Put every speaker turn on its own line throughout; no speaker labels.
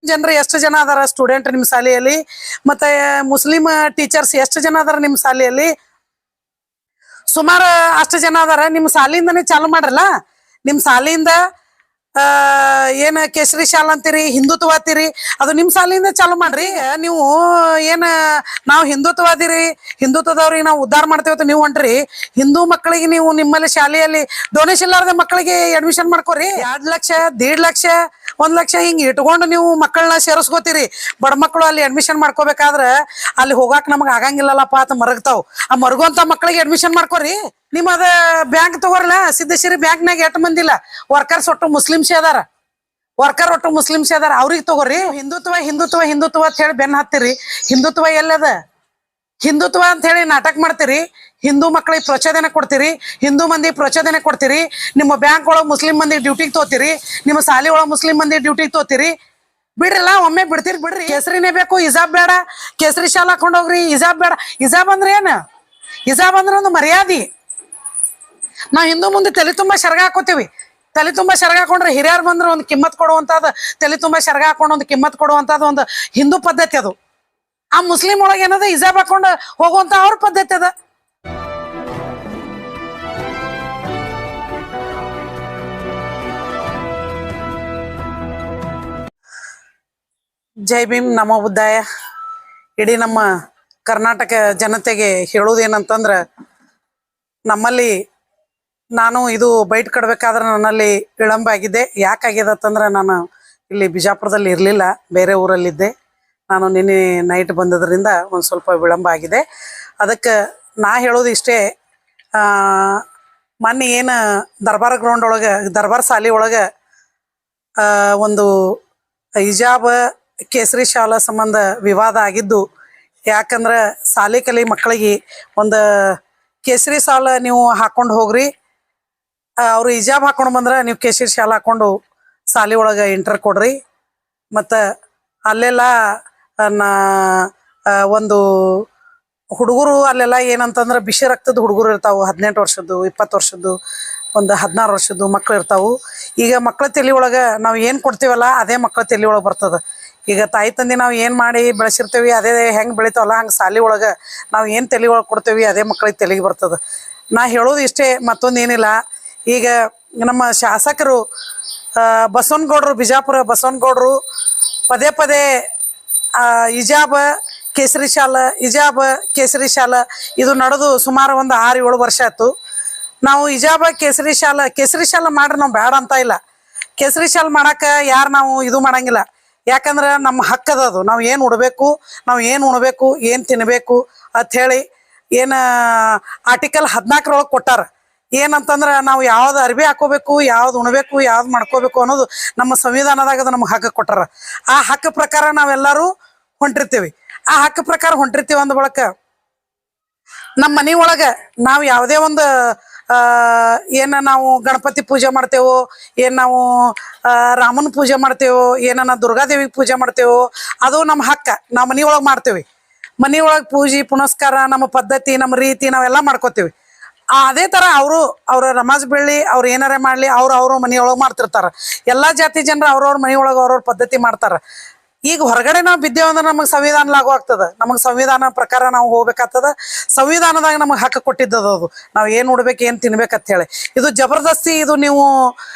ಜನರು ಎಷ್ಟು ಜನ ಅದಾರ ಸ್ಟೂಡೆಂಟ್ ನಿಮ್ಮ ಶಾಲೆಯಲ್ಲಿ? ಮತ್ತೆ ಮುಸ್ಲಿಂ ಟೀಚರ್ಸ್ ಎಷ್ಟು ಜನ ಅದಾರ ನಿಮ್ಮ ಶಾಲೆಯಲ್ಲಿ? ಸುಮಾರು ಅಷ್ಟು ಜನ ಅದಾರ. ನಿಮ್ಮ ಶಾಲೆಯಿಂದನೇ ಚಾಲು ಮಾಡ್ರಲ್ಲ. ನಿಮ್ಮ ಶಾಲೆಯಿಂದ ಏನ ಕೇಸರಿ ಶಾಲಾ ಅಂತೀರಿ, ಹಿಂದುತ್ವ ಅಂತೀರಿ, ಅದು ನಿಮ್ಮ ಶಾಲೆಯಿಂದ ಚಾಲು ಮಾಡ್ರಿ. ನೀವು ಏನ ನಾವು ಹಿಂದುತ್ವದಿರಿ, ಹಿಂದುತ್ವದವ್ರಿಗೆ ನಾವು ಉದ್ಧಾರ ಮಾಡ್ತೇವೆ ನೀವು ಹೊಂಟ್ರಿ. ಹಿಂದೂ ಮಕ್ಕಳಿಗೆ ನೀವು ನಿಮ್ಮಲ್ಲಿ ಶಾಲೆಯಲ್ಲಿ ಡೊನೇಷನ್ ಇಲ್ಲಾರ್ದೆ ಮಕ್ಕಳಿಗೆ ಅಡ್ಮಿಷನ್ ಮಾಡ್ಕೋರಿ. 2 ಲಕ್ಷ 1.5 ಲಕ್ಷ 1 ಲಕ್ಷ ಹಿಂಗ್ ಇಟ್ಕೊಂಡು ನೀವು ಮಕ್ಕಳನ್ನ ಸೇರಿಸ್ಕೋತೀರಿ. ಬಡ ಮಕ್ಕಳು ಅಲ್ಲಿ ಅಡ್ಮಿಷನ್ ಮಾಡ್ಕೋಬೇಕಾದ್ರ ಅಲ್ಲಿ ಹೋಗಾಕ್ ನಮಗ್ ಆಗಂಗಿಲ್ಲಲ್ಲಪ್ಪ ಅಂತ ಮರಗ್ತಾವ್. ಆ ಮರಗುವಂತ ಮಕ್ಕಳಿಗೆ ಅಡ್ಮಿಷನ್ ಮಾಡ್ಕೋರಿ. ನಿಮ್ಮದ ಬ್ಯಾಂಕ್ ತಗೋರಲ್ಲ, ಸಿದ್ದೇಶ್ವರಿ ಬ್ಯಾಂಕ್ನಾಗ ಎಷ್ಟು ಮಂದಿಲ್ಲ ವರ್ಕರ್ಸ್ ಒಟ್ಟು ಮುಸ್ಲಿಮ್ಸ್ ಅದಾರ. ಒಟ್ಟು ಮುಸ್ಲಿಮ್ಸ್ ಅದಾರ, ಅವ್ರಿಗೆ ತಗೋರಿ. ಹಿಂದುತ್ವ ಹಿಂದುತ್ವ ಹಿಂದುತ್ವ ಅಂತ ಹೇಳಿ ಬೆನ್ನ ಹತ್ತಿರಿ. ಹಿಂದುತ್ವ ಎಲ್ಲದ? ಹಿಂದುತ್ವ ಅಂತ ಹೇಳಿ ನಾಟಕ ಮಾಡ್ತೀರಿ. ಹಿಂದೂ ಮಕ್ಕಳಿಗೆ ಪ್ರಚೋದನೆ ಕೊಡ್ತೀರಿ, ಹಿಂದೂ ಮಂದಿ ಪ್ರಚೋದನೆ ಕೊಡ್ತೀರಿ. ನಿಮ್ಮ ಬ್ಯಾಂಕ್ ಒಳಗೆ ಮುಸ್ಲಿಂ ಮಂದಿ ಡ್ಯೂಟಿಗೆ ತೋತೀರಿ, ನಿಮ್ಮ ಶಾಲೆ ಒಳಗೆ ಮುಸ್ಲಿಂ ಮಂದಿ ಡ್ಯೂಟಿಗೆ ತೋತೀರಿ. ಬಿಡ್ರಲ್ಲ, ಒಮ್ಮೆ ಬಿಡ್ತೀರಿ ಬಿಡ್ರಿ. ಕೇಸರಿನೇ ಬೇಕು, ಹಿಜಾಬ್ ಬೇಡ. ಕೇಸರಿ ಶಾಲ ಹಾಕೊಂಡ್ ಹೋಗ್ರಿ, ಹಿಜಾಬ್ ಬೇಡ. ಹಿಜಾಬ್ ಅಂದ್ರೆ ಏನು? ಹಿಜಾಬ್ ಅಂದ್ರೆ ಒಂದು ಮರ್ಯಾದೆ. ನಾವು ಹಿಂದೂ ಮುಂದೆ ತಲೆ ತುಂಬಾ ಶರ್ಗ ಹಾಕೋತೀವಿ. ತಲೆ ತುಂಬಾ ಶರ್ಗ ಹಾಕೊಂಡ್ರೆ ಹಿರಿಯರ್ ಬಂದ್ರೆ ಒಂದು ಕಿಮ್ಮತ್ ಕೊಡುವಂತದ್ದು, ತಲೆ ತುಂಬಾ ಶರ್ಗ ಹಾಕೊಂಡು ಒಂದು ಕಿಮ್ಮತ್ ಕೊಡುವಂತದ್ದು ಒಂದು ಹಿಂದೂ ಪದ್ಧತಿ ಅದು. ಆ ಮುಸ್ಲಿಂ ಒಳಗೆ ಏನದ ಹಿಜಾಬ್ ಹಾಕೊಂಡು ಹೋಗುವಂತ ಅವ್ರ ಪದ್ಧತಿ ಅದ. ಜೈ ಭೀಮ್, ನಮೋ ಬುದ್ಧಾಯ. ಇಡೀ ನಮ್ಮ ಕರ್ನಾಟಕ ಜನತೆಗೆ ಹೇಳುವುದೇನಂತಂದ್ರ, ನಮ್ಮಲ್ಲಿ ನಾನು ಇದು ಬೈಟ್ ಕಡ್ಬೇಕಾದ್ರೆ ನನ್ನಲ್ಲಿ ವಿಳಂಬ ಆಗಿದೆ. ಯಾಕಾಗಿದೆ ಅಂತಂದ್ರೆ, ನಾನು ಇಲ್ಲಿ ಬಿಜಾಪುರದಲ್ಲಿ ಇರಲಿಲ್ಲ, ಬೇರೆ ಊರಲ್ಲಿದ್ದೆ. ನಾನು ನಿನ್ನೆ ನೈಟ್ ಬಂದದ್ರಿಂದ ಒಂದು ಸ್ವಲ್ಪ ವಿಳಂಬ ಆಗಿದೆ. ಅದಕ್ಕೆ ನಾ ಹೇಳೋದು ಇಷ್ಟೇ. ಮೊನ್ನೆ ಏನು ದರ್ಬಾರ್ ಗ್ರೌಂಡ್ ಒಳಗೆ, ದರ್ಬಾರ್ ಶಾಲೆ ಒಳಗೆ ಒಂದು ಹಿಜಾಬ್ ಕೇಸರಿ ಶಾಲಾ ಸಂಬಂಧ ವಿವಾದ ಆಗಿದ್ದು. ಯಾಕಂದ್ರೆ ಶಾಲೆ ಕಲಿ ಮಕ್ಕಳಿಗೆ ಒಂದು ಕೇಸರಿ ಶಾಲ ನೀವು ಹಾಕೊಂಡು ಹೋಗ್ರಿ, ಅವರು ಹಿಜಾಬ್ ಹಾಕೊಂಡು ಬಂದ್ರೆ ನೀವು ಕೇಸರಿ ಶಾಲ ಹಾಕೊಂಡು ಶಾಲೆ ಒಳಗೆ ಎಂಟರ್ ಕೊಡ್ರಿ. ಮತ್ತು ಅಲ್ಲೆಲ್ಲ ಒಂದು ಹುಡುಗರು ಅಲ್ಲೆಲ್ಲ ಏನಂತಂದ್ರೆ ಬಿಸಿ ರಕ್ತದ ಹುಡುಗರು ಇರ್ತಾವೆ. 18 ವರ್ಷದ್ದು, 20 ವರ್ಷದ್ದು, ಒಂದು 16 ವರ್ಷದ್ದು ಮಕ್ಳು ಇರ್ತಾವೆ. ಈಗ ಮಕ್ಳ ತಲೆ ಒಳಗೆ ನಾವು ಏನು ಕೊಡ್ತೀವಲ್ಲ ಅದೇ ಮಕ್ಳ ತಲೆ ಒಳಗೆ ಬರ್ತದೆ. ಈಗ ತಾಯಿ ತಂದೆ ನಾವು ಏನು ಮಾಡಿ ಬೆಳೆಸಿರ್ತೀವಿ ಅದೇ ಹೆಂಗೆ ಬೆಳಿತಾವಲ್ಲ, ಹಂಗೆ ಶಾಲೆ ಒಳಗೆ ನಾವು ಏನು ತಲೆ ಒಳಗೆ ಕೊಡ್ತೇವಿ ಅದೇ ಮಕ್ಳಿಗೆ ತಲೆಗೆ ಬರ್ತದೆ. ನಾ ಹೇಳೋದು ಇಷ್ಟೇ, ಮತ್ತೊಂದು ಏನಿಲ್ಲ. ಈಗ ನಮ್ಮ ಶಾಸಕರು ಬಸವನಗೌಡರು, ಬಿಜಾಪುರ ಬಸವನಗೌಡರು ಪದೇ ಪದೇ ಹಿಜಾಬ್ ಕೇಸರಿ ಶಾಲ, ಹಿಜಾಬ್ ಕೇಸರಿ ಶಾಲ ಇದು ನಡೆದು ಸುಮಾರು ಒಂದು 6-7 ವರ್ಷ ಆಯ್ತು. ನಾವು ಹಿಜಾಬ ಕೇಸರಿ ಶಾಲ ಮಾಡ್ರಿ, ನಾವು ಬೇಡ ಅಂತ ಇಲ್ಲ. ಕೇಸರಿ ಶಾಲ ಮಾಡಕ್ಕೆ ಯಾರು ನಾವು ಇದು ಮಾಡಂಗಿಲ್ಲ. ಯಾಕಂದ್ರೆ ನಮ್ಮ ಹಕ್ಕದ ಅದು. ನಾವು ಏನು ಉಡಬೇಕು, ನಾವು ಏನು ಉಣ್ಬೇಕು, ಏನು ತಿನ್ನಬೇಕು ಅಂಥೇಳಿ ಏನು ಆರ್ಟಿಕಲ್ 14 ಕೊಟ್ಟಾರ. ಏನಂತಂದ್ರೆ ನಾವು ಯಾವ್ದು ಅರ್ಬಿ ಹಾಕೋಬೇಕು, ಯಾವ್ದು ಉಣ್ಬೇಕು, ಯಾವ್ದು ಮಾಡ್ಕೋಬೇಕು ಅನ್ನೋದು ನಮ್ಮ ಸಂವಿಧಾನದಾಗ ಅದು ನಮ್ಗೆ ಹಕ್ಕು ಕೊಟ್ಟಾರ. ಆ ಹಕ್ಕು ಪ್ರಕಾರ ನಾವೆಲ್ಲರೂ ಹೊಂಟಿರ್ತೀವಿ. ಆ ಹಕ್ಕು ಪ್ರಕಾರ ಹೊಂಟಿರ್ತೀವಿ ಅಂದ ಬಳಕ ನಮ್ಮ ಮನೆ ಒಳಗೆ ನಾವು ಯಾವುದೇ ಒಂದು ಏನು ನಾವು ಗಣಪತಿ ಪೂಜೆ ಮಾಡ್ತೇವೋ, ಏನು ನಾವು ರಾಮನ ಪೂಜೆ ಮಾಡ್ತೇವೋ, ಏನನ್ನ ದುರ್ಗಾದೇವಿಗೆ ಪೂಜೆ ಮಾಡ್ತೇವೋ, ಅದು ನಮ್ಮ ಹಕ್ಕ. ನಾವು ಮನೆ ಒಳಗೆ ಮಾಡ್ತೇವೆ. ಮನೆ ಒಳಗೆ ಪೂಜೆ ಪುನಸ್ಕಾರ, ನಮ್ಮ ಪದ್ಧತಿ, ನಮ್ಮ ರೀತಿ ನಾವೆಲ್ಲ ಮಾಡ್ಕೋತೀವಿ. ಅದೇ ಥರ ಅವ್ರ ನಮಾಜ್ ಬೀಳಲಿ, ಅವ್ರು ಏನಾರೇ ಮಾಡಲಿ, ಅವ್ರ ಮನೆಯೊಳಗೆ ಮಾಡ್ತಿರ್ತಾರೆ. ಎಲ್ಲ ಜಾತಿ ಜನರು ಅವ್ರವ್ರ ಮನೆಯೊಳಗೆ ಅವ್ರವ್ರ ಪದ್ಧತಿ ಮಾಡ್ತಾರೆ. ಈಗ ಹೊರಗಡೆ ನಾವು ಬಿದ್ದೇವೆ ಅಂದ್ರೆ ನಮಗೆ ಸಂವಿಧಾನ ಲಾಗು ಆಗ್ತದೆ. ನಮಗೆ ಸಂವಿಧಾನ ಪ್ರಕಾರ ನಾವು ಹೋಗ್ಬೇಕಾಗ್ತದೆ. ಸಂವಿಧಾನದಾಗ ನಮಗೆ ಹಕ್ಕು ಕೊಟ್ಟಿದ್ದದು ಅದು. ನಾವು ಏನು ಉಡ್ಬೇಕು, ಏನು ತಿನ್ಬೇಕಂತ ಹೇಳಿ. ಇದು ಜಬರ್ದಸ್ತಿ. ಇದು ನೀವು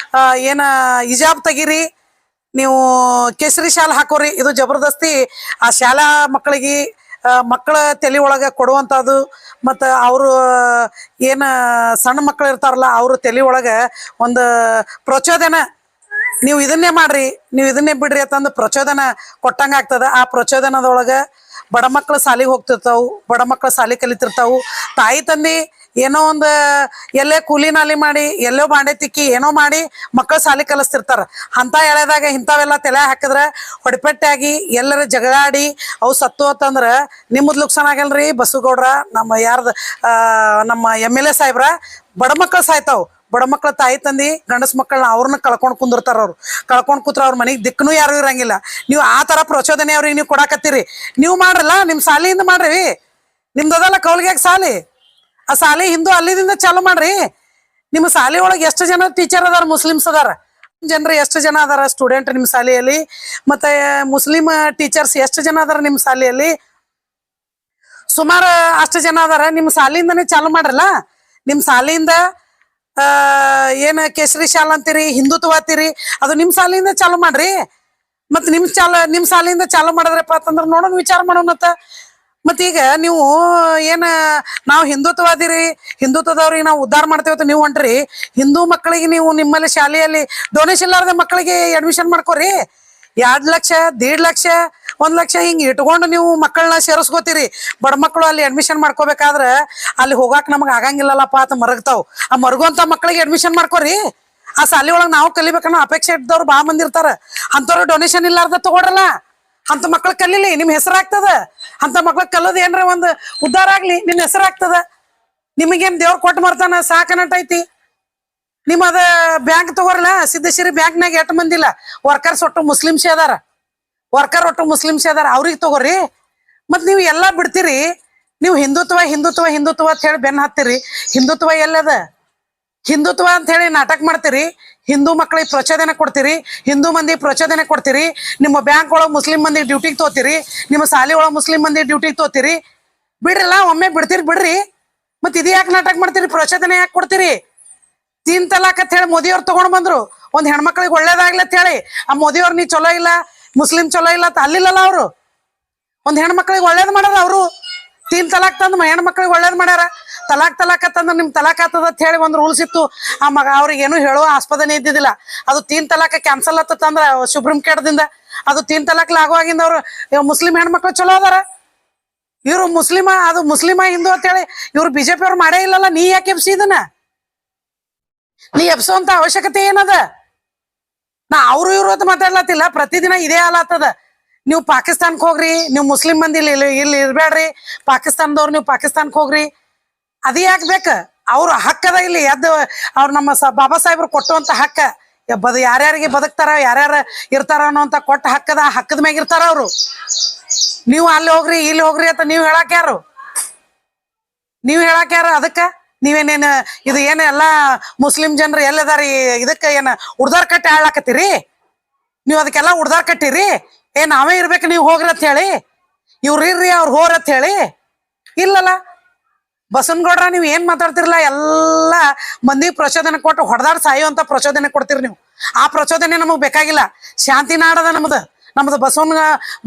ಏನು ಹಿಜಾಬ್ ತೆಗೀರಿ, ನೀವು ಕೇಸರಿ ಶಾಲೆ ಹಾಕೋರಿ, ಇದು ಜಬರ್ದಸ್ತಿ. ಆ ಶಾಲಾ ಮಕ್ಕಳಿಗೆ ಮಕ್ಕಳ ತಲೆ ಒಳಗೆ ಕೊಡುವಂಥದ್ದು. ಮತ್ತು ಅವರು ಏನು ಸಣ್ಣ ಮಕ್ಕಳು ಇರ್ತಾರಲ್ಲ, ಅವ್ರ ತಲೆ ಒಳಗೆ ಒಂದು ಪ್ರಚೋದನೆ, ನೀವು ಇದನ್ನೇ ಮಾಡ್ರಿ, ನೀವು ಇದನ್ನೇ ಬಿಡ್ರಿ ಅಂತಂದು ಪ್ರಚೋದನ ಕೊಟ್ಟಂಗೆ ಆಗ್ತದೆ. ಆ ಪ್ರಚೋದನದೊಳಗೆ ಬಡ ಮಕ್ಕಳು ಶಾಲೆಗೆ ಹೋಗ್ತಿರ್ತಾವೆ, ಬಡ ಮಕ್ಕಳು ಶಾಲೆ ಕಲಿತಿರ್ತಾವೆ. ತಾಯಿ ತಂದೆ ಏನೋ ಒಂದು ಎಲ್ಲೇ ಕೂಲಿ ನಾಲಿ ಮಾಡಿ, ಎಲ್ಲೋ ಬಾಂಡೆ ತಿಕ್ಕಿ ಏನೋ ಮಾಡಿ ಮಕ್ಕಳು ಶಾಲೆ ಕಲಿಸ್ತಿರ್ತಾರೆ. ಅಂಥ ಎಳೆದಾಗ ಇಂಥವೆಲ್ಲ ತಲೆ ಹಾಕಿದ್ರೆ ಹೊಡೆಪೆಟ್ಟಾಗಿ ಎಲ್ಲರ ಜಗಳಾಡಿ ಅವು ಸತ್ತು ಅಂತಂದ್ರೆ ನಿಮ್ಮದು ಲುಕ್ಸಾನ್ ಆಗಲ್ರಿ. ಬಸವಗೌಡ್ರ ನಮ್ಮ MLA ಸಾಹೇಬ್ರ ಬಡ ಮಕ್ಕಳು ಸಾಯ್ತಾವು. ಬಡ ಮಕ್ಕಳ ತಾಯಿ ತಂದಿ ಗಂಡಸ್ ಮಕ್ಕಳನ್ನ ಅವ್ರನ್ನ ಕಳ್ಕೊಂಡು ಕುಂದಿರ್ತಾರ. ಅವ್ರು ಕಳ್ಕೊಂಡು ಕೂತ್ರ ಅವ್ರ ಮನೆಗೆ ದಿಕ್ಕನೂ ಯಾರು ಇರಂಗಿಲ್ಲ. ನೀವು ಆ ಥರ ಪ್ರಚೋದನೆ ಅವ್ರಿಗೆ ನೀವು ಕೊಡಾಕತ್ತೀರಿ. ನೀವು ಮಾಡ್ರಲ್ಲ, ನಿಮ್ಮ ಶಾಲೆಯಿಂದ ಮಾಡ್ರಿ. ನಿಮ್ದದಲ್ಲ ಕೌಲ್ಗ್ಯಾಗ ಶಾಲೆ, ಆ ಶಾಲೆ ಹಿಂದೂ ಅಲ್ಲಿದಿಂದ ಚಾಲು ಮಾಡ್ರಿ. ನಿಮ್ಮ ಶಾಲೆ ಒಳಗೆ ಎಷ್ಟು ಜನ ಟೀಚರ್ ಅದಾರ ಮುಸ್ಲಿಮ್ಸ್ ಅದಾರ, ಜನರು ಎಷ್ಟು ಜನ ಅದಾರ ಸ್ಟೂಡೆಂಟ್ ನಿಮ್ಮ ಶಾಲೆಯಲ್ಲಿ? ಮತ್ತೆ ಮುಸ್ಲಿಂ ಟೀಚರ್ಸ್ ಎಷ್ಟು ಜನ ಅದಾರ ನಿಮ್ಮ ಶಾಲೆಯಲ್ಲಿ? ಸುಮಾರು ಅಷ್ಟು ಜನ ಅದಾರ. ನಿಮ್ಮ ಶಾಲೆಯಿಂದನೇ ಚಾಲು ಮಾಡ್ರಲ್ಲ. ನಿಮ್ಮ ಶಾಲೆಯಿಂದ ಏನ ಕೇಸರಿ ಶಾಲಾ ಅಂತೀರಿ, ಹಿಂದುತ್ವ ಅಂತೀರಿ, ಅದು ನಿಮ್ಮ ಶಾಲೆಯಿಂದ ಚಾಲು ಮಾಡ್ರಿ. ಮತ್ ನಿಮ್ ಶಾಲೆಯಿಂದ ಚಾಲು ಮಾಡಿದ್ರಪ್ಪ ಅಂತಂದ್ರ ನೋಡೋಣ, ವಿಚಾರ ಮಾಡೋಣತ್ತ. ಮತ್ತೀಗ ನೀವು ಏನ ನಾವು ಹಿಂದುತ್ವದಿರಿ, ಹಿಂದುತ್ವದವ್ರಿಗೆ ನಾವು ಉದ್ಧಾರ ಮಾಡ್ತೇವತ್ತ ನೀವು ಹೊಂಟ್ರಿ. ಹಿಂದೂ ಮಕ್ಕಳಿಗೆ ನೀವು ನಿಮ್ಮಲ್ಲಿ ಶಾಲೆಯಲ್ಲಿ ಡೊನೇಷನ್ ಇಲ್ಲಾರ್ದೆ ಮಕ್ಕಳಿಗೆ ಅಡ್ಮಿಷನ್ ಮಾಡ್ಕೋರಿ. 2 ಲಕ್ಷ, 1.5 ಲಕ್ಷ, 1 ಲಕ್ಷ ಹಿಂಗ್ ಇಟ್ಕೊಂಡು ನೀವು ಮಕ್ಕಳನ್ನ ಸೇರಿಸ್ಕೋತೀರಿ. ಬಡ ಮಕ್ಕಳು ಅಲ್ಲಿ ಅಡ್ಮಿಷನ್ ಮಾಡ್ಕೋಬೇಕಾದ್ರ ಅಲ್ಲಿ ಹೋಗಾಕ್ ನಮಗ್ ಆಗಂಗಿಲ್ಲಲ್ಲಪ್ಪ ಅಂತ ಮರಗ್ತಾವ್. ಆ ಮರಗುವಂತ ಮಕ್ಕಳಿಗೆ ಅಡ್ಮಿಷನ್ ಮಾಡ್ಕೋರಿ. ಆ ಶಾಲೆ ಒಳಗ್ ನಾವು ಕಲಿಬೇಕನ್ನೋ ಅಪೇಕ್ಷೆ ಇದ್ದವ್ರು ಬಾ ಮಂದಿ ಇರ್ತಾರ. ಅಂತವ್ರು ಡೊನೇಷನ್ ಇಲ್ಲಾರ್ದ ತಗೊಳ್ರಲ್ಲ. ಅಂತ ಮಕ್ಳು ಕಲೀಲಿ, ನಿಮ್ ಹೆಸರಾಗ್ತದ. ಅಂತ ಮಕ್ಳು ಕಲ್ಲೋದ್ ಏನ್ರ ಒಂದ್ ಉದ್ಧಾರ ಆಗ್ಲಿ, ನಿಮ್ ಹೆಸರಾಗ್ತದ. ನಿಮಗೇನ್ ದೇವ್ರ ಕೊಟ್ಟು ಬರ್ತಾನ ಸಾಕನಟ್ ಐತಿ. ನಿಮ್ ಅದ ಬ್ಯಾಂಕ್ ತಗೋರಲ್ಲ, ಸಿದ್ದೇಶ್ವರಿ ಬ್ಯಾಂಕ್ನಾಗ 8 ಮಂದಿಲ್ಲ ವರ್ಕರ್ಸ್ ಒಟ್ಟು ಮುಸ್ಲಿಮ್ಸ್ ಅದಾರ. ಒಟ್ಟು ಮುಸ್ಲಿಮ್ಸ್ ಅದಾರ, ಅವ್ರಿಗೆ ತಗೋರಿ. ಮತ್ ನೀವು ಎಲ್ಲಾ ಬಿಡ್ತೀರಿ. ನೀವು ಹಿಂದುತ್ವ ಹಿಂದುತ್ವ ಹಿಂದುತ್ವ ಅಂತ ಹೇಳಿ ಬೆನ್ನ ಹತ್ತೀರಿ. ಹಿಂದುತ್ವ ಎಲ್ಲದ? ಹಿಂದುತ್ವ ಅಂತ ಹೇಳಿ ನಾಟಕ ಮಾಡ್ತೀರಿ. ಹಿಂದೂ ಮಕ್ಕಳಿಗೆ ಪ್ರಚೋದನೆ ಕೊಡ್ತೀರಿ, ಹಿಂದೂ ಮಂದಿ ಪ್ರಚೋದನೆ ಕೊಡ್ತೀರಿ. ನಿಮ್ಮ ಬ್ಯಾಂಕ್ ಒಳಗೆ ಮುಸ್ಲಿಂ ಮಂದಿ ಡ್ಯೂಟಿಗೆ ತೋತೀರಿ, ನಿಮ್ಮ ಶಾಲೆ ಒಳಗೆ ಮುಸ್ಲಿಂ ಮಂದಿ ಡ್ಯೂಟಿಗೆ ತೋತೀರಿ. ಬಿಡ್ರಲ್ಲ, ಒಮ್ಮೆ ಬಿಡ್ತೀರಿ ಬಿಡ್ರಿ. ಮತ್ ಇದು ಯಾಕೆ ನಾಟಕ ಮಾಡ್ತೀರಿ? ಪ್ರಚೋದನೆ ಯಾಕೆ ಕೊಡ್ತೀರಿ? 3 ತಲಾಕ್ ಅಂತ ಹೇಳಿ ಮೋದಿಯವ್ರು ತಗೊಂಡ್ ಬಂದ್ರು. ಒಂದ್ ಹೆಣ್ಮಕ್ಳಿಗೆ ಒಳ್ಳೇದಾಗ್ಲಿ ಅಂತ ಹೇಳಿ. ಆ ಮೋದಿಯವ್ರು ನೀ ಚಲೋ ಇಲ್ಲ, ಮುಸ್ಲಿಂ ಚಲೋ ಇಲ್ಲ ಅಂತ ಅಲ್ಲಿಲ್ಲಲ್ಲ. ಅವ್ರು ಒಂದ್ ಹೆಣ್ಮಕ್ಳಿಗೆ ಒಳ್ಳೇದ್ ಮಾಡ್ಯಾರ. ಅವರು 3 ತಲಾಕ್ ತಂದು ಹೆಣ್ಮಕ್ಳಿಗೆ ಒಳ್ಳೇದ್ ಮಾಡ್ಯಾರ. ತಲಾಕ್ ಅಂತಂದ್ರೆ ನಿಮ್ ತಲಾಕ್ ಆತದ ಅಂತ ಹೇಳಿ ಒಂದ್ ರೂಲ್ಸ್ ಇತ್ತು. ಆ ಮಗ ಅವ್ರಿಗೆ ಏನು ಹೇಳೋ ಆಸ್ಪದನೆ ಇದ್ದಿದ್ದಿಲ್ಲ. ಅದು 3 ತಲಾಕ್ ಕ್ಯಾನ್ಸಲ್ ಆತಂದ್ರ ಸುಪ್ರೀಂ ಕೋರ್ಟ್ದಿಂದ. ಅದು 3 ತಲಾಕ್ ಆಗುವಾಗಿಂದ ಅವ್ರು ಮುಸ್ಲಿಂ ಹೆಣ್ಮಕ್ಳು ಚಲೋ ಅದಾರ. ಇವ್ರು ಮುಸ್ಲಿಮ ಹಿಂದೂ ಅಂತ ಹೇಳಿ ಇವ್ರು ಬಿಜೆಪಿ ಅವ್ರು ಮಾಡೇ ಇಲ್ಲಲ್ಲ. ನೀ ಯಾಕೆ ಎಬ್ಸಿ ಇದನ್ನ? ನೀ ಎಬ್ಸೋಂತ ಅವಶ್ಯಕತೆ ಏನದ? ನಾ ಅವ್ರು ಇವ್ರು ಅಂತ ಮಾತಾಡ್ಲತ್ತಿಲ್ಲ. ಪ್ರತಿದಿನ ಇದೇ ಹಾಲಾತದ. ನೀವು ಪಾಕಿಸ್ತಾನಕ್ ಹೋಗ್ರಿ, ನೀವು ಮುಸ್ಲಿಂ ಮಂದಿ ಇಲ್ಲಿ ಇರ್ಬೇಡ್ರಿ. ಪಾಕಿಸ್ತಾನದವ್ರು ನೀವು ಪಾಕಿಸ್ತಾನಕ್ ಹೋಗ್ರಿ. ಅದ್ ಯಾಕೆ ಬೇಕ? ಅವ್ರ ಹಕ್ಕದ ಇಲ್ಲಿ ಎದ್ದು. ಅವ್ರು ನಮ್ಮ ಬಾಬಾ ಸಾಹೇಬ್ರು ಕೊಟ್ಟುವಂತ ಹಕ್ಕ. ಯಾರ್ಯಾರಿಗೆ ಬದುಕ್ತಾರ, ಯಾರ್ಯಾರ ಇರ್ತಾರ ಅನ್ನೋಂತ ಕೊಟ್ಟ ಹಕ್ಕದ. ಆ ಹಕ್ಕದ ಮ್ಯಾಗ ಇರ್ತಾರ ಅವ್ರು. ನೀವು ಅಲ್ಲಿ ಹೋಗ್ರಿ ಇಲ್ಲಿ ಹೋಗ್ರಿ ಅಂತ ನೀವ್ ಹೇಳಾಕ ಯಾರು? ಅದಕ್ಕ ನೀವೇನೇನು ಇದು ಏನ ಎಲ್ಲಾ ಮುಸ್ಲಿಂ ಜನರು ಎಲ್ಲದಾರಿ ಇದಕ್ಕ ಏನ ಉಡ್ದಾರ್ ಕಟ್ಟಿ ಆಳಾಕತ್ತೀರಿ? ನೀವ್ ಅದಕ್ಕೆಲ್ಲ ಉಡ್ದಾರ್ ಕಟ್ಟಿರಿ. ನಾವೇ ಇರ್ಬೇಕು, ನೀವ್ ಹೋಗ್ರಿ ಅಂತ ಹೇಳಿ, ಇವ್ರ ಇರ್ರಿ ಅವ್ರ ಹೋರ್ ಅಂತ ಹೇಳಿ? ಇಲ್ಲಲ್ಲ. ಬಸವನಗೌಡ್ರ, ನೀವ್ ಏನ್ ಮಾತಾಡ್ತಿರಲ್ಲ ಎಲ್ಲಾ ಮಂದಿ ಪ್ರಚೋದನೆ ಕೊಟ್ಟು ಹೊಡೆದಾಡ್ ಸಾಯುವಂತ ಪ್ರಚೋದನೆ ಕೊಡ್ತೀರಿ ನೀವು. ಆ ಪ್ರಚೋದನೆ ನಮಗ್ ಬೇಕಾಗಿಲ್ಲ. ಶಾಂತಿ ನಾಡದ ನಮ್ದು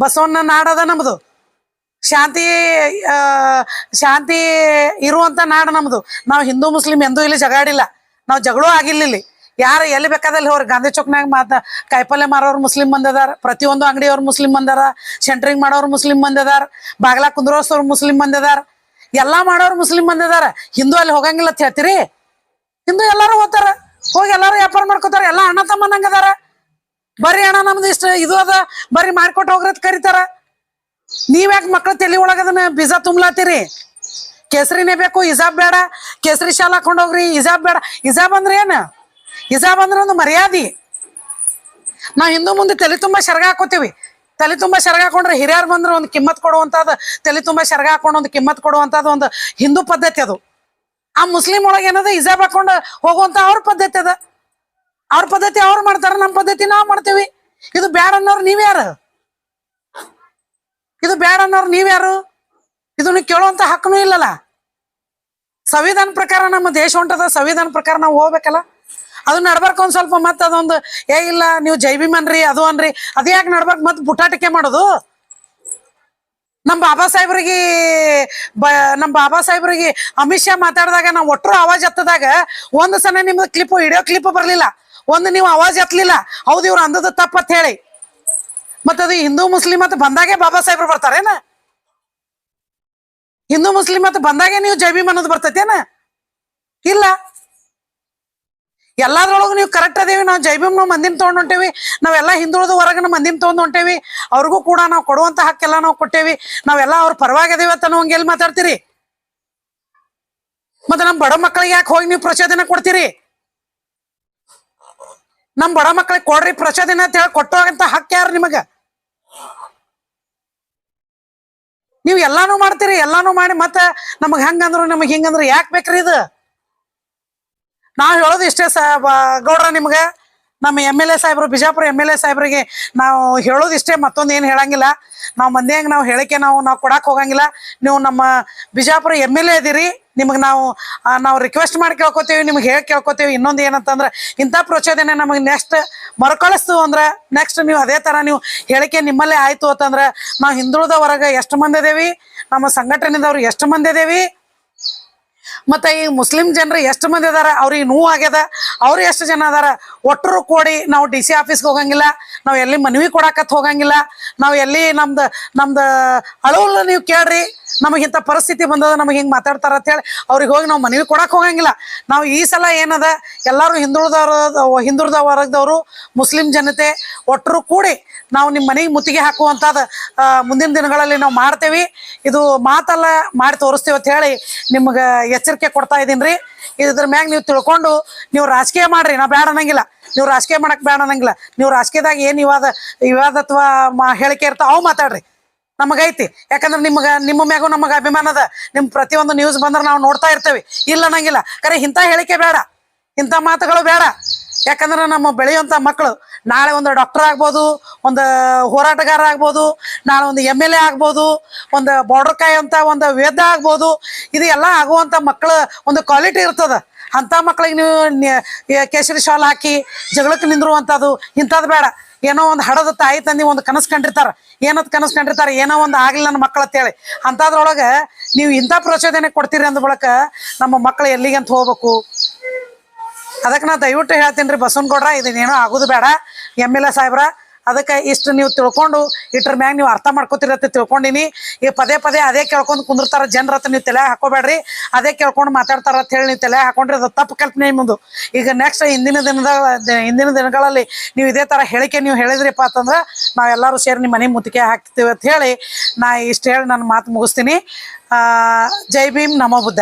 ಬಸವನ ನಾಡದ ನಮ್ದು. ಶಾಂತಿ ಇರುವಂತ ನಾಡ ನಮ್ದು. ನಾವು ಹಿಂದೂ ಮುಸ್ಲಿಂ ಎಂದೂ ಇಲ್ಲಿ ಜಗಾಡಿಲ್ಲ. ನಾವು ಜಗಳೂ ಆಗಿಲ್ಲ ಇಲ್ಲಿ. ಯಾರು ಎಲ್ಲಿ ಬೇಕಾದಲ್ಲಿ ಹೋಗ್ರಿ. ಗಾಂಧಿ ಚೌಕ್ನಾಗ ಕಾಯಿಪಲ್ಲೆ ಮಾರೋರು ಮುಸ್ಲಿಂ ಬಂದದಾರ. ಪ್ರತಿಯೊಂದು ಅಂಗಡಿಯವ್ರು ಮುಸ್ಲಿಂ ಬಂದಾರ. ಸೆಂಟ್ರಿಂಗ್ ಮಾಡೋರು ಮುಸ್ಲಿಂ ಬಂದದಾರ. ಬಾಗ್ಲಾ ಕುಂದ್ರೋಸವ್ರು ಮುಸ್ಲಿಂ ಬಂದದಾರ. ಎಲ್ಲಾ ಮಾಡೋರು ಮುಸ್ಲಿಂ ಬಂದಿದಾರ. ಹಿಂದೂ ಅಲ್ಲಿ ಹೋಗಂಗಿಲ್ಲ ಅಂತ ಹೇಳ್ತೀರಿ? ಹಿಂದೂ ಎಲ್ಲಾರು ಹೋಗ್ತಾರ, ಹೋಗಿ ಎಲ್ಲಾರು ವ್ಯಾಪಾರ ಮಾಡ್ಕೋತಾರ. ಎಲ್ಲಾ ಅಣ್ಣ ತಮ್ಮನಂಗದಾರ. ಬರ್ರಿ ಅಣ್ಣ ನಮ್ದು ಇಷ್ಟ ಇದು ಅದ, ಬರ್ರಿ ಮಾಡ್ಕೊಟ್ಟು ಹೋಗ್ರತ್ ಕರಿತಾರ. ನೀವ್ಯಾಕೆ ಮಕ್ಳ ತಲೆ ಒಳಗದನ್ನ ಬೀಜ ತುಂಬ್ಲಾತೀರಿ? ಕೇಸರಿನೇ ಬೇಕು, ಹಿಜಾಬ್ ಬೇಡ. ಕೇಸರಿ ಶಾಲ್ ಹಾಕೊಂಡ್ ಹೋಗ್ರಿ, ಹಿಜಾಬ್ ಬೇಡ. ಹಿಜಾಬ್ ಅಂದ್ರೆ ಏನ? ಹಿಜಾಬ್ ಅಂದ್ರೆ ಒಂದು ಮರ್ಯಾದಿ. ನಾವ್ ಹಿಂದೂ ಮುಂದೆ ತಲೆ ತುಂಬಾ ಶರ್ಗ ಹಾಕೋತೀವಿ. ತಲೆ ತುಂಬಾ ಶರ್ಗ ಹಾಕೊಂಡ್ರೆ ಹಿರಿಯರ್ ಬಂದ್ರೆ ಒಂದು ಕಿಮ್ಮತ್ ಕೊಡುವಂತದ್, ತಲೆ ತುಂಬಾ ಶರ್ಗ ಹಾಕೊಂಡು ಒಂದು ಕಿಮ್ಮತ್ ಕೊಡುವಂತದ್ ಒಂದು ಹಿಂದೂ ಪದ್ಧತಿ ಅದು. ಆ ಮುಸ್ಲಿಂ ಒಳಗೆ ಏನದ ಹಿಜಾಬ್ ಹಾಕೊಂಡು ಹೋಗುವಂತ ಅವ್ರ ಪದ್ಧತಿ ಅದ. ಅವ್ರ ಪದ್ಧತಿ ಅವ್ರು ಮಾಡ್ತಾರ, ನಮ್ಮ ಪದ್ಧತಿ ನಾವ್ ಮಾಡ್ತೇವಿ. ಇದು ಬ್ಯಾಡ ಅನ್ನೋರು ನೀವ್ಯಾರು? ಇದನ್ನ ಕೇಳುವಂತ ಹಕ್ಕನೂ ಇಲ್ಲಲ್ಲ. ಸಂವಿಧಾನ ಪ್ರಕಾರ ನಮ್ಮ ದೇಶ ಹೊಂಟದ. ಸಂವಿಧಾನ ಪ್ರಕಾರ ನಾವು ಹೋಗ್ಬೇಕಲ್ಲ. ಅದು ನಡ್ಬರ್ಕ್ ಒಂದ್ ಸ್ವಲ್ಪ. ಮತ್ ಅದೊಂದು ಇಲ್ಲ ನೀವು ಜೈ ಭೀಮ್ ಅನ್ರಿ, ಅದು ಅನ್ರಿ, ಅದ್ ಯಾಕೆ ನಡ್ಬರ್ಕ್? ಮತ್ ಬುಟಾಟಿಕೆ ಮಾಡೋದು. ನಮ್ಮ ಬಾಬಾ ಸಾಹೇಬ್ರಿಗೆ ಅಮಿತ್ ಶಾ ಮಾತಾಡಿದಾಗ ನಾವು ಒಟ್ಟರು ಆವಾಜ್ ಎತ್ತದಾಗ ಒಂದ್ ಸಲ ನಿಮ್ದು ವಿಡಿಯೋ ಕ್ಲಿಪ್ ಬರ್ಲಿಲ್ಲ. ಒಂದು ನೀವು ಆವಾಜ್ ಎತ್ತಲಿಲ್ಲ. ಹೌದು ಇವ್ರು ಅಂದದ ತಪ್ಪತ್ ಹೇಳಿ. ಮತ್ತದು ಹಿಂದೂ ಮುಸ್ಲಿಂ ಅಂತ ಬಂದಾಗೆ ಬಾಬಾ ಸಾಹೇಬ್ರು ಬರ್ತಾರೇನ? ಹಿಂದೂ ಮುಸ್ಲಿಂ ಅಂತ ಬಂದಾಗೆ ನೀವು ಜೈ ಭೀಮ್ ಅನ್ನೋದು ಬರ್ತೈತೇನ? ಇಲ್ಲ. ಎಲ್ಲಾದ್ರೊಳಗು ನೀವು ಕರೆಕ್ಟ್ ಅದೇವಿ. ನಾವು ಜೈ ಭೀಮ್ ನಾವು ಮಂದಿನ ತಗೊಂಡ್ ಹೊಂಟೇವಿ. ನಾವೆಲ್ಲಾ ಹಿಂದುಳಿದ ಹೊರಗನ ಮಂದಿನ ತಗೊಂಡ್ ಹೊಂಟೇವಿ. ಅವ್ರಿಗೂ ಕೂಡ ನಾವು ಕೊಡುವಂತ ಹಕ್ಕೆಲ್ಲ ನಾವು ಕೊಟ್ಟೇವಿ. ನಾವೆಲ್ಲ ಅವ್ರ ಪರವಾಗಿ ಅದೇವಿ ಅಂತ ನಾವು ಹಂಗೆಲ್ ಮಾತಾಡ್ತೀರಿ? ಮತ್ತೆ ನಮ್ ಬಡ ಮಕ್ಕಳಿಗೆ ಯಾಕೆ ಹೋಗಿ ನೀವು ಪ್ರಚೋದನೆ ಕೊಡ್ತೀರಿ? ನಮ್ ಬಡ ಮಕ್ಕಳಿಗೆ ಕೊಡ್ರಿ ಪ್ರಚೋದನೆ ಅಂತ ಹೇಳಿ ಕೊಟ್ಟೋಗಂತ ಹಕ್ಕ ಯಾರು ನಿಮಗ? ನೀವು ಎಲ್ಲಾನು ಮಾಡ್ತೀರಿ. ಎಲ್ಲಾನು ಮಾಡಿ ಮತ್ತ ನಮಗ್ ಹಂಗಂದ್ರು ನಮಗ್ ಹಿಂಗಂದ್ರು ಯಾಕೆ ಬೇಕ್ರಿ ಇದು? ನಾವ್ ಹೇಳೋದು ಇಷ್ಟೇ ಗೌಡ್ರ, ನಿಮ್ಗ ನಮ್ಮ MLA ಸಾಹೇಬರು, ಬಿಜಾಪುರ MLA ಸಾಹೇಬ್ರಿಗೆ ನಾವು ಹೇಳೋದು ಇಷ್ಟೇ, ಮತ್ತೊಂದು ಏನು ಹೇಳಂಗಿಲ್ಲ. ನಾವು ಮಂದಿಯಂಗೆ ನಾವು ಹೇಳಿಕೆ ನಾವು ಕೊಡಕ್ಕೆ ಹೋಗಂಗಿಲ್ಲ. ನೀವು ನಮ್ಮ ಬಿಜಾಪುರ MLA ಇದೀರಿ, ನಿಮಗೆ ನಾವು ರಿಕ್ವೆಸ್ಟ್ ಮಾಡಿ ಕೇಳ್ಕೊತೀವಿ, ನಿಮ್ಗೆ ಹೇಳಿ ಕೇಳ್ಕೊತೀವಿ. ಇನ್ನೊಂದು ಏನಂತಂದ್ರೆ ಇಂಥ ಪ್ರಚೋದನೆ ನಮಗೆ ನೆಕ್ಸ್ಟ್ ಮರುಕಳಿಸ್ತು ಅಂದ್ರೆ ನೆಕ್ಸ್ಟ್ ನೀವು ಅದೇ ಥರ ನೀವು ಹೇಳಿಕೆ ನಿಮ್ಮಲ್ಲೇ ಆಯಿತು ಅಂತಂದ್ರೆ ನಾವು ಹಿಂದುಳಿದ ವರ್ಗ ಎಷ್ಟು ಮಂದಿ ಇದೇವಿ, ನಮ್ಮ ಸಂಘಟನೆದವ್ರು ಎಷ್ಟು ಮಂದಿ ಇದೇವಿ, ಮತ್ತು ಈ ಮುಸ್ಲಿಂ ಜನರು ಎಷ್ಟು ಮಂದಿ ಅದಾರ, ಅವ್ರಿಗೆ ನೋವು ಆಗ್ಯದ, ಅವ್ರು ಎಷ್ಟು ಜನ ಅದಾರ, ಒಟ್ಟರು ಕೂಡಿ ನಾವು DC ಆಫೀಸ್ಗೆ ಹೋಗಂಗಿಲ್ಲ, ನಾವು ಎಲ್ಲಿ ಮನವಿ ಕೊಡಾಕತ್ ಹೋಗಂಗಿಲ್ಲ, ನಾವು ಎಲ್ಲಿ ನಮ್ದು ಅಳುವಲ್ಲ ನೀವು ಕೇಳ್ರಿ, ನಮಗಿಂಥ ಪರಿಸ್ಥಿತಿ ಬಂದದ, ನಮಗೆ ಹಿಂಗೆ ಮಾತಾಡ್ತಾರ ಅಂತೇಳಿ ಅವ್ರಿಗೆ ಹೋಗಿ ನಾವು ಮನವಿ ಕೊಡಕ್ಕೆ ಹೋಗಂಗಿಲ್ಲ. ನಾವು ಈ ಸಲ ಏನದ ಎಲ್ಲರೂ ಹಿಂದುಳಿದ ವರ್ಗದವರು, ಮುಸ್ಲಿಂ ಜನತೆ ಒಟ್ಟರು ಕೂಡಿ ನಾವು ನಿಮ್ಮ ಮನೆಗೆ ಮುತ್ತಿಗೆ ಹಾಕುವಂಥದ್ದು ಮುಂದಿನ ದಿನಗಳಲ್ಲಿ ನಾವು ಮಾಡ್ತೇವೆ. ಇದು ಮಾತಲ್ಲ, ಮಾಡಿ ತೋರಿಸ್ತೀವಿ ಅಂತ ಹೇಳಿ ನಿಮ್ಗೆ ಎಚ್ಚರಿಕೆ ಕೊಡ್ತಾ ಇದ್ದೀನಿ ರೀ. ಇದ್ರ ಮ್ಯಾಗ ನೀವು ತಿಳ್ಕೊಂಡು ನೀವು ರಾಜಕೀಯ ಮಾಡ್ರಿ, ನಾ ಬೇಡ ಅನ್ನಂಗಿಲ್ಲ. ನೀವು ರಾಜಕೀಯ ಮಾಡಕ್ಕೆ ಬೇಡ ಅನ್ನಂಗಿಲ್ಲ. ನೀವು ರಾಜಕೀಯದಾಗ ಏನು ವಿವಾದ ಅಥವಾ ಹೇಳಿಕೆ ಇರ್ತಾವ ಅವು ಮಾತಾಡ್ರಿ, ನಮಗೈತಿ. ಯಾಕಂದ್ರೆ ನಿಮ್ಮ ಮ್ಯಾಗೂ ನಮಗೆ ಅಭಿಮಾನ ಅದ. ನಿಮ್ಮ ಪ್ರತಿಯೊಂದು ನ್ಯೂಸ್ ಬಂದ್ರೆ ನಾವು ನೋಡ್ತಾ ಇರ್ತೇವೆ, ಇಲ್ಲ ಅನ್ನಂಗಿಲ್ಲ. ಕರೆ ಇಂಥ ಹೇಳಿಕೆ ಬೇಡ, ಇಂಥ ಮಾತುಗಳು ಬೇಡ. ಯಾಕಂದ್ರೆ ನಮ್ಮ ಬೆಳೆಯುವಂಥ ಮಕ್ಕಳು ನಾಳೆ ಒಂದು ಡಾಕ್ಟರ್ ಆಗ್ಬೋದು, ಒಂದು ಹೋರಾಟಗಾರ ಆಗ್ಬೋದು, ನಾಳೆ ಒಂದು MLA ಆಗ್ಬೋದು, ಒಂದು ಬಾರ್ಡರ್ ಕಾಯುವಂಥ ಒಂದು ವೇದ ಆಗ್ಬೋದು. ಇದು ಎಲ್ಲ ಆಗುವಂಥ ಮಕ್ಕಳು ಒಂದು ಕ್ವಾಲಿಟಿ ಇರ್ತದೆ. ಅಂಥ ಮಕ್ಳಿಗೆ ನೀವು ಕೇಸರಿ ಶಾಲ್ ಹಾಕಿ ಜಗಳಕ್ಕೆ ನಿಂದಿರುವಂಥದ್ದು ಇಂಥದ್ದು ಬೇಡ. ಏನೋ ಒಂದು ಹಡದ ತಾಯಿ ತಂದಿ ಒಂದು ಕನಸು ಕಂಡಿರ್ತಾರೆ, ಏನದು ಕನಸು ಕಂಡಿರ್ತಾರೆ, ಏನೋ ಒಂದು ಆಗಲಿ ನನ್ನ ಮಕ್ಕಳು ಅಂತೇಳಿ. ಅಂಥದ್ರೊಳಗೆ ನೀವು ಇಂಥ ಪ್ರಚೋದನೆ ಕೊಡ್ತೀರಿ ಅಂದ ಬಳಕ ನಮ್ಮ ಮಕ್ಕಳು ಎಲ್ಲಿಗಂತ ಹೋಗ್ಬೇಕು. ಅದಕ್ಕೆ ನಾ ದಯವಿಟ್ಟು ಹೇಳ್ತೀನಿ ರೀ ಬಸವನಗೌಡ್ರ, ಇದನ್ನೇನೋ ಆಗೋದು ಬೇಡ. MLA ಸಾಹೇಬ್ರ, ಅದಕ್ಕೆ ಇಷ್ಟು ನೀವು ತಿಳ್ಕೊಂಡು ಇಟ್ರ ಮ್ಯಾಗ ನೀವು ಅರ್ಥ ಮಾಡ್ಕೋತಿರತ್ತೆ ತಿಳ್ಕೊಂಡಿನಿ. ಈ ಪದೇ ಅದೇ ಕೇಳ್ಕೊಂಡು ಕುಂದಿರ್ತಾರ ಜನರತ್ತ, ನೀವು ತಲೆ ಹಾಕೋಬೇಡ್ರಿ. ಅದೇ ಕೇಳ್ಕೊಂಡು ಮಾತಾಡ್ತಾರ ಅಂತ ಹೇಳಿ ನೀವು ತಲೆ ಹಾಕೊಂಡ್ರಿ ಅದು ತಪ್ಪು ಕಲ್ಪನೆ ಮುಂದೆ. ಈಗ ನೆಕ್ಸ್ಟ್ ಇಂದಿನ ದಿನಗಳಲ್ಲಿ ನೀವು ಇದೇ ಥರ ಹೇಳಿಕೆ ನೀವು ಹೇಳಿದ್ರಿಪ್ಪ ಅಂತಂದ್ರೆ ನಾವೆಲ್ಲರೂ ಸೇರಿ ನಿಮ್ಮ ಮನೆ ಮುತ್ತಿಗೆ ಹಾಕ್ತೀವಿ ಅಂತ ಹೇಳಿ ನಾ ಇಷ್ಟು ಹೇಳಿ ನನ್ನ ಮಾತು ಮುಗಿಸ್ತೀನಿ. ಜೈ ಭೀಮ್, ನಮೋ ಬುದ್ಧ.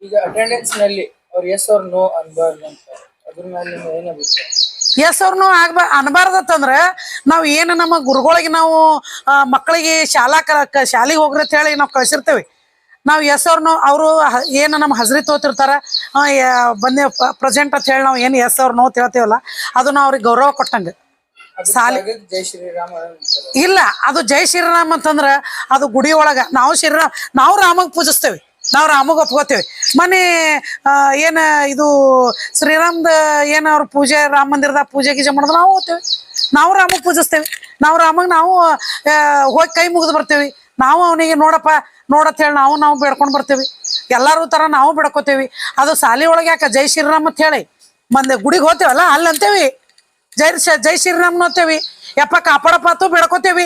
ಈಗ ಅಟೆಂಡೆನ್ಸ್ ನಲ್ಲಿ ಅವ್ರು ಎಸ್ ಅವ್ರ ನೋ ಅನ್ಬಾರ್ದು ಅಂತ, ಅದ್ರ ಮೇಲೆ ನೀವು ಏನಾಗುತ್ತೆ?
ಎಸ್ ಅವ್ರನು ಅನ್ಬಾರ್ದತ್ತಂದ್ರೆ ನಾವು ಏನು ನಮ್ಮ ಗುರುಗಳಿಗೆ ನಾವು ಮಕ್ಕಳಿಗೆ ಶಾಲೆಗೆ ಹೋಗ್ರಿ ಅಂತ ಹೇಳಿ ನಾವು ಕಳಿಸಿರ್ತೇವೆ. ನಾವು ಎಸ್ ಅವ್ರನು ಅವರು ಏನು ನಮ್ಮ ಹಜರಿ ತೋತಿರ್ತಾರ, ಬಂದೆ ಪ್ರೆಸೆಂಟ್ ಅಂತ ಹೇಳಿ ನಾವು ಏನು ಎಸ್ ಅವ್ರನು ಹೇಳ್ತೇವಲ್ಲ, ಅದು ನಾವು ಅವ್ರಿಗೆ ಗೌರವ ಕೊಟ್ಟಂಗೆ.
ಜೈ ಶ್ರೀರಾಮ್
ಇಲ್ಲ, ಅದು ಜೈ ಶ್ರೀರಾಮ್ ಅಂತಂದ್ರೆ ಅದು ಗುಡಿ ಒಳಗೆ ನಾವು ರಾಮಗೆ ಪೂಜಿಸ್ತೇವೆ, ನಾವು ರಾಮಗೆ ಒಪ್ಕೋತೇವೆ. ಮನೆ ಏನು ಇದು ಶ್ರೀರಾಮ್ದ ಏನು ಅವ್ರ ಪೂಜೆ, ರಾಮ ಮಂದಿರದಾಗ ಪೂಜೆ ಗೀಜೆ ಮಾಡಿದ್ರೆ ನಾವು ಹೋಗ್ತೇವೆ, ನಾವು ರಾಮಗೆ ಪೂಜಿಸ್ತೇವೆ. ನಾವು ರಾಮಗೆ ನಾವು ಹೋಗಿ ಕೈ ಮುಗಿದು ಬರ್ತೇವೆ. ನಾವು ಅವನಿಗೆ ನೋಡತ್ ಹೇಳಿ ನಾವು ಬೇಡ್ಕೊಂಡು ಬರ್ತೇವೆ. ಎಲ್ಲರೂ ಥರ ನಾವು ಬೇಡ್ಕೋತೇವಿ. ಅದು ಸಾಲಿ ಒಳಗೆ ಯಾಕೆ ಜೈ ಶ್ರೀರಾಮ್ ಅಂತ ಹೇಳಿ ಗುಡಿಗೆ ಹೋಗ್ತೇವಲ್ಲ ಅಲ್ಲಿ ಅಂತೇವಿ ಜೈ ಶ್ರೀರಾಮ್ ಅಂತೇವಿ. ಯಪ್ಪ ಕಾಪಾಡಪ್ಪ ಅಂತ ಬೇಡ್ಕೋತೇವಿ,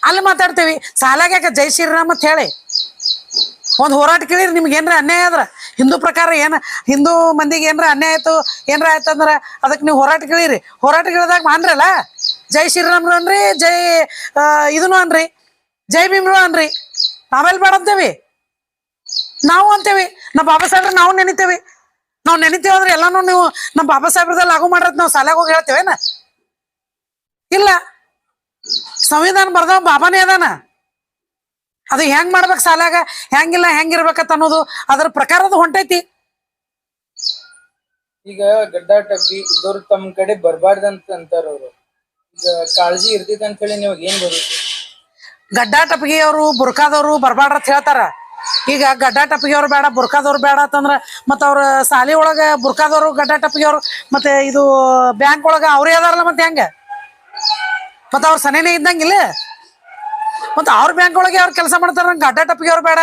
ಅಲ್ಲಿ ಮಾತಾಡ್ತೇವಿ. ಸಾಲಾಗ ಯಾಕೆ ಜೈ ಶ್ರೀರಾಮ್ ಅಂತ ಹೇಳಿ ಒಂದು ಹೋರಾಟ ಕೇಳಿರಿ. ನಿಮ್ಗೆ ಏನ್ರ ಅನ್ಯಾಯ ಆದ್ರೆ ಹಿಂದೂ ಪ್ರಕಾರ ಹಿಂದೂ ಮಂದಿಗೆ ಏನ್ರ ಅನ್ಯಾಯ ಆಯ್ತು ಏನ್ರ ಆಯ್ತು ಅಂದ್ರೆ ಅದಕ್ಕೆ ನೀವು ಹೋರಾಟ ಕೇಳಿರಿ. ಹೋರಾಟ ಕೇಳಿದಾಗ ಮಾಡ್ರಲ್ಲ, ಜೈ ಶ್ರೀರಾಮ್ರು ಅನ್ರಿ, ಜೈ ಇದನ್ನು ಅನ್ರಿ, ಜೈ ಭೀಮ್ರು ಅನ್ರಿ. ಆಮೇಲೆ ಬೇಡ ಅಂತೇವಿ ನಾವು ಅಂತೇವಿ. ನಮ್ಮ ಬಾಬಾ ಸಾಹೇಬ್ರ ನಾವು ನೆನಿತೇವಿ ಅಂದ್ರೆ ಎಲ್ಲಾನು ನೀವು ನಮ್ಮ ಬಾಬಾ ಸಾಹೇಬ್ರದಲ್ಲಿ ಲಾಗು ಮಾಡ್ರತ್ ನಾವು ಸಾಲಾಗ ಹೋಗಿ ಹೇಳ್ತೇವೇನ? ಇಲ್ಲ, ಸಂವಿಧಾನ ಬರ್ದವ ಬಾಬಾನೇ ಅದಾನ. ಅದು ಹೆಂಗ್ ಮಾಡ್ಬೇಕು ಸಾಲಾಗ, ಹೆಂಗಿಲ್ಲ ಹೆಂಗಿರ್ಬೇಕಂತ ಅನ್ನೋದು ಅದ್ರ ಪ್ರಕಾರದ ಹೊಂಟೈತಿ.
ಈಗ ಗಡ್ಡಾಟಬ್ಬಿ ಇದ್ದವ್ರು ತಮ್ಮ ಕಡೆ ಬರ್ಬಾರ್ದಂತ ಅಂತಾರ ಅವ್ರು. ಈಗ ಕಾಳಜಿ ಇರ್ತೈತಿ ಅಂತ ಹೇಳಿ ನೀವು ಏನ್ ಬರುತ್ತೆ?
ಗಡ್ಡಾಟಪ್ಪಿಗೆಯವರು ಬುರ್ಕಾದವ್ರು ಬರ್ಬಾರ್ದ್ರ ಅಂತ ಹೇಳ್ತಾರ. ಈಗ ಗಡ್ಡಾಟಪ್ಪಿಗೆಯವ್ರು ಬೇಡ, ಬುರ್ಕಾದವ್ರು ಬೇಡ ಅಂತಂದ್ರ ಮತ್ತ ಅವ್ರ ಸಾಲಿ ಒಳಗ ಬುರ್ಕಾದವ್ರು ಗಡ್ಡಾಟಪ್ಪಿಗೆಯವ್ರು ಮತ್ತೆ ಇದು ಬ್ಯಾಂಕ್ ಒಳಗ ಅವ್ರೇ ಅದಾರಲ್ಲ, ಮತ್ತೆ ಹೆಂಗ? ಮತ್ತ ಅವ್ರ ಸನೇನೆ ಇದ್ದಂಗಿಲ್ಲ. ಮತ್ತೆ ಅವ್ರ ಬ್ಯಾಂಕ್ ಒಳಗೆ ಅವ್ರ ಕೆಲಸ ಮಾಡ್ತಾರ, ಗಡ್ಡಾಟಪ್ಪಿಗೆ ಅವ್ರು ಬೇಡ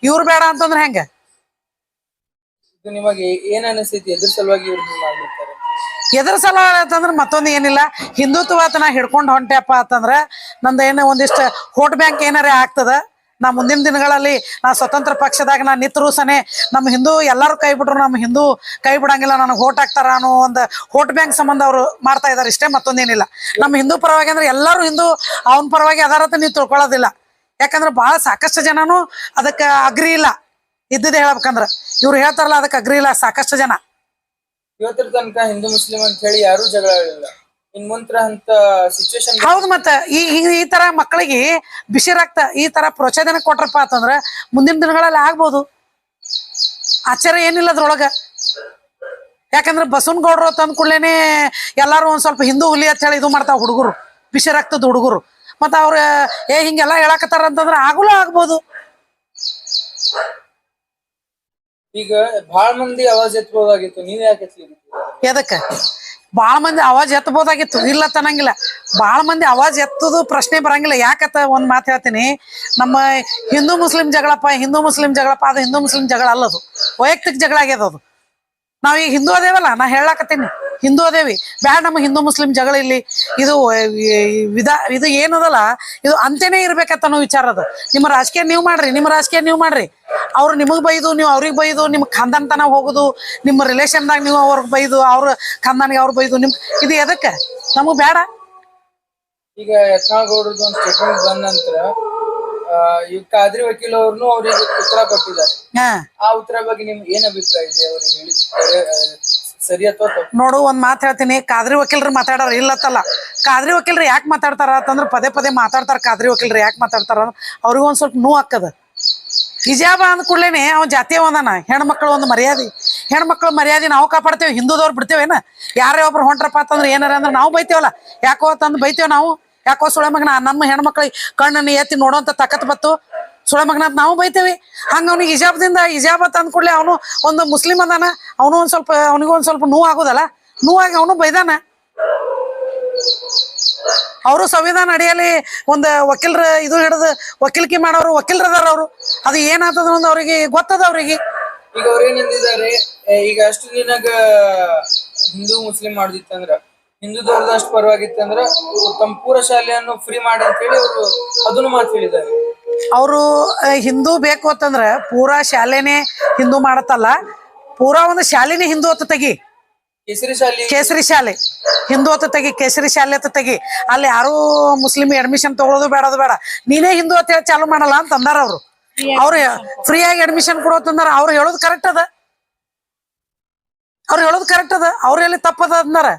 ಇವ್ರು ಬೇಡ ಅಂತಂದ್ರೆ ಹೆಂಗ?
ಇದು ನಿಮಗೆ ಏನ್ ಅನಿಸ್ತೈತಿ? ಎದ್ರ ಸಲುವಾಗಿ ಇವ್ರು ಮಾಡ್ಬಿಡ್ತಾರೆ?
ಎದ್ರ ಸಲ ಅಂತಂದ್ರೆ ಮತ್ತೊಂದು ಏನಿಲ್ಲ, ಹಿಂದುತ್ವತ ನಾ ಹಿಡ್ಕೊಂಡು ಹೊಂಟೆಪ್ಪ ಅಂತಂದ್ರೆ ನಂದು ಏನೋ ಒಂದಿಷ್ಟು ವೋಟ್ ಬ್ಯಾಂಕ್ ಏನಾರೇ ಆಗ್ತದ. ನಾ ಮುಂದಿನ ದಿನಗಳಲ್ಲಿ ನಾ ಸ್ವತಂತ್ರ ಪಕ್ಷದಾಗ ನಾ ನಿಂತರೂ ಸನೆ ನಮ್ಮ ಹಿಂದೂ ಎಲ್ಲರೂ ಕೈ ಬಿಟ್ರು ನಮ್ಮ ಹಿಂದೂ ಕೈ ಬಿಡಂಗಿಲ್ಲ, ನನಗೆ ವೋಟ್ ಹಾಕ್ತಾರ ಅನ್ನೋ ಒಂದು ವೋಟ್ ಬ್ಯಾಂಕ್ ಸಂಬಂಧ ಅವರು ಮಾಡ್ತಾ ಇದಾರೆ, ಇಷ್ಟೇ, ಮತ್ತೊಂದೇನಿಲ್ಲ. ನಮ್ಮ ಹಿಂದೂ ಪರವಾಗಿ ಅಂದ್ರೆ ಎಲ್ಲರೂ ಹಿಂದೂ ಅವನ ಪರವಾಗಿ ಅದಾರತ್ತ ನೀವು ತಿಳ್ಕೊಳ್ಳೋದಿಲ್ಲ. ಯಾಕಂದ್ರೆ ಭಾಳ ಸಾಕಷ್ಟು ಜನನು ಅದಕ್ಕೆ ಅಗ್ರಿ ಇಲ್ಲ. ಇದ್ದಿದ್ದೆ ಹೇಳ್ಬೇಕಂದ್ರೆ ಇವ್ರು ಹೇಳ್ತಾರಲ್ಲ ಅದಕ್ಕೆ ಅಗ್ರಿ ಇಲ್ಲ ಸಾಕಷ್ಟು ಜನ.
ಇವತ್ತರ ತನಕ ಹಿಂದೂ ಮುಸ್ಲಿಂ ಅಂತ ಹೇಳಿ ಯಾರು ಜಗಳ ಆಡಿಲ್ಲ. ಇನ್ ಮುಂತ್ರ ಅಂತ ಸಿಚುವೇಶನ್
ಹೌದು. ಮತ್ತ ಈ ತರ ಮಕ್ಕಳಿಗೆ ಬಿಸಿ ರಕ್ತ ಈ ತರ ಪ್ರೋತ್ಸಾಹನೆ ಕೊಟ್ರಪ್ಪ ಅಂತಂದ್ರ ಮುಂದಿನ ದಿನಗಳಲ್ಲಿ ಆಗ್ಬೋದು. ಆಶ್ಚರ್ಯ ಏನಿಲ್ಲ ಅದ್ರೊಳಗ. ಯಾಕಂದ್ರೆ ಬಸವನಗೌಡರು ತಂದ್ ಕೂಡ್ಲೇನೆ ಎಲ್ಲಾರು ಒಂದ್ ಸ್ವಲ್ಪ ಹಿಂದೂ ಹುಲಿ ಅಂತ ಹೇಳಿ ಇದು ಮಾಡ್ತಾವ ಹುಡುಗರು, ಬಿಸಿ ರಕ್ತದ ಹುಡುಗರು. ಮತ್ತ ಅವ್ರ ಹಿಂಗೆಲ್ಲಾ ಹೇಳಕತ್ತಾರ ಅಂತಂದ್ರ ಆಗಲೂ ಆಗ್ಬೋದು.
ಈಗ ಬಾಳ ಮಂದಿ ಅವಾಜ್ ಎತ್ಬೋದಾಗಿತ್ತು, ನೀವ್ ಯಾಕೆ ಎತ್ಲಿಲ್ಲ?
ಎದಕ್ಕ ಬಾಳ ಮಂದಿ ಅವಾಜ್ ಎತ್ತಬೋದಾಗಿತ್ತು, ಇಲ್ಲ ತನಂಗಿಲ್ಲ. ಬಾಳ ಮಂದಿ ಅವಾಜ್ ಎತ್ತದು ಪ್ರಶ್ನೆ ಬರಂಗಿಲ್ಲ. ಯಾಕತ್ತ ಒಂದ್ ಮಾತು ಹೇಳ್ತೀನಿ, ನಮ್ಮ ಹಿಂದೂ ಮುಸ್ಲಿಂ ಜಗಳಪ್ಪ ಅದು ಹಿಂದೂ ಮುಸ್ಲಿಂ ಜಗಳ ಅಲ್ಲದು, ವೈಯಕ್ತಿಕ ಜಗಳ ಆಗ್ಯದ ಅದು. ನಾವೀಗ ಹಿಂದೂ ಅದೇವಲ್ಲ, ನಾ ಹೇಳಾಕತ್ತೀನಿ ಹಿಂದೂ ಅದೇವಿ, ಬ್ಯಾಡ ನಮ್ಮ ಹಿಂದೂ ಮುಸ್ಲಿಂ ಜಗಳ ಇಲ್ಲಿ. ಇದು ಇದು ಏನದಲ್ಲ, ಇದು ಅಂತೇನೆ ಇರ್ಬೇಕತ್ತ ಅನ್ನೋ ವಿಚಾರ ಅದು. ನಿಮ್ಮ ರಾಜಕೀಯ ನೀವು ಮಾಡ್ರಿ, ಅವ್ರು ನಿಮಗ್ ಬೈದು ನೀವು ಅವ್ರಿಗೆ ಬೈದು, ನಿಮ್ ಖಾನ್ದಾನ್ ತನ ಹೋಗುದು, ನಿಮ್ಮ ರಿಲೇಷನ್ದಾಗ ನೀವು ಅವ್ರಿಗೆ ಬೈದು, ಅವ್ರ ಖಾನ್ದಾನಿಗೆ ಅವ್ರು ಬೈದು, ಇದು ಎದಕ್ಕೆ ನಮಗ್ ಬೇಡ.
ಈಗ ಯತ್ನಾಳ್ ಗೌಡ್ರದ್ದು ಒಂದು ಸ್ಟೇಟ್ಮೆಂಟ್ ಬಂದ ನಂತರ ಈಗ ಖಾದ್ರಿ ವಕೀಲ್ ಅವ್ರನ್ನು ಅವ್ರಿಗೆ ಉತ್ತರ ಕೊಟ್ಟಿದ್ದಾರೆ. ಆ ಉತ್ತರ ಬಗ್ಗೆ ನಿಮ್ಗೆ ಏನ್ ಅಭಿಪ್ರಾಯ ಇದೆ? ಅವ್ರಿಗೆ ಹೇಳಿದ ಸರಿ ಅಥವಾ ತಪ್ಪು?
ನೋಡು, ಒಂದ್ ಮಾತು ಹೇಳ್ತೀನಿ, ಖಾದ್ರಿ ವಕೀಲ್ರು ಮಾತಾಡೋರು ಇಲ್ಲತ್ತಲ್ಲ. ಖಾದ್ರಿ ವಕೀಲ್ರು ಯಾಕೆ ಮಾತಾಡ್ತಾರ ಅಂತಂದ್ರೆ ಪದೇ ಮಾತಾಡ್ತಾರ. ಖಾದ್ರಿ ವಕೀಲ್ರು ಯಾಕೆ ಮಾತಾಡ್ತಾರ ಅವ್ರಿಗೆ ಒಂದ್ ಸ್ವಲ್ಪ ನೋವು ಹಾಕದ. ಹಿಜಾಬ ಅಂದ ಕೂಡ್ಲೇನೆ ಅವ್ನ ಜಾತಿಯ ಒಂದನ, ಹೆಣ್ಮಕ್ಳು ಒಂದು ಮರ್ಯಾದೆ, ಹೆಣ್ಮಕ್ಳು ಮರ್ಯಾದೆ ನಾವು ಕಾಪಾಡ್ತೇವೆ. ಹಿಂದೂದವ್ರು ಬಿಡ್ತೇವೇನ? ಯಾರೇ ಒಬ್ರು ಹೊಂಟ್ರಪ್ಪ ಅಂತಂದ್ರೆ ಏನಾರ ಅಂದ್ರೆ ನಾವು ಬೈತೇವಲ್ಲ, ಯಾಕೋ ತಂದು ಬೈತೇವ್ ನಾವು. ಯಾಕೋ ಸುಳೆ ಮಗನ ನಮ್ಮ ಹೆಣ್ಮಕ್ಳಿಗೆ ಕಣ್ಣನ್ನು ಎತ್ತಿ ನೋಡೋಂತ ತಾಕತ್ ಬತ್ತು, ಸುಳೆ ಮಗನ ನಾವು ಬೈತೇವಿ. ಹಂಗ ಅವ್ನಿಗೆ ಹಿಜಾಬ ತಂದ್ ಕೂಡಲೇ ಅವನು ಒಂದು ಮುಸ್ಲಿಂ ಅದಾನ, ಅವನು ಒಂದ್ ಸ್ವಲ್ಪ ಅವನಿಗೂ ಒಂದ್ ಸ್ವಲ್ಪ ನೋವು ಆಗೋದಲ್ಲ, ನೋವಾಗಿ ಅವನು ಬೈದಾನ. ಅವರು ಸಂವಿಧಾನ ಅಡಿಯಲ್ಲಿ ಒಂದು ವಕೀಲರ ಇದು ಹಿಡಿದು ವಕೀಲಿಕೆ ಮಾಡೋರು ವಕೀಲರದಾರ ಅವರು. ಅದು ಏನಾಗ್ತದ ಒಂದು ಅವ್ರಿಗೆ ಗೊತ್ತದ. ಅವ್ರಿಗೆ
ಈಗ ಅವ್ರ ಏನಂದಿದ್ದಾರೆ, ಈಗ ಅಷ್ಟು ದಿನಾಗ ಹಿಂದೂ ಮುಸ್ಲಿಂ ಮಾಡ್ದಿತ್ತಂದ್ರ ಹಿಂದೂದವ್ರದ್ದು ಅಷ್ಟು ಪರವಾಗಿತ್ತಂದ್ರ ತಮ್ಮ ಪೂರ ಶಾಲೆಯನ್ನು ಫ್ರೀ ಮಾಡಿ ಅಂತ ಹೇಳಿ ಅವರು ಅದನ್ನು ಮಾತು ಹೇಳಿದ್ದಾರೆ.
ಅವರು ಹಿಂದೂ ಬೇಕು ಅಂತಂದ್ರೆ ಪೂರಾ ಶಾಲೆನೇ ಹಿಂದೂ ಮಾಡತ್ತಲ್ಲ, ಪೂರಾ ಒಂದು ಶಾಲೆನೇ ಹಿಂದೂ ಅಂತ ತೆಗಿ. ಕೇಸರಿ ಶಾಲೆ ಹಿಂದೂ ಅಂತ ತೆಗಿ, ಕೇಸರಿ ಶಾಲೆ ಅಂತ ತೆಗಿ. ಅಲ್ಲಿ ಯಾರು ಮುಸ್ಲಿಂ ಅಡ್ಮಿಷನ್ ತಗೊಳ್ಳೋದು ಬೇಡ, ನೀನೇ ಹಿಂದೂ ಅಂತ ಹೇಳಿ ಚಾಲು ಮಾಡಲ್ಲ ಅಂತ ಅಂದಾರ ಅವ್ರು. ಫ್ರೀ ಆಗಿ ಅಡ್ಮಿಷನ್ ಕೊಡೋತಂದಾರ. ಅವ್ರು ಹೇಳೋದು ಕರೆಕ್ಟ್ ಅದ, ಅವ್ರು ಎಲ್ಲಿ ತಪ್ಪದ ಅಂದಾರ.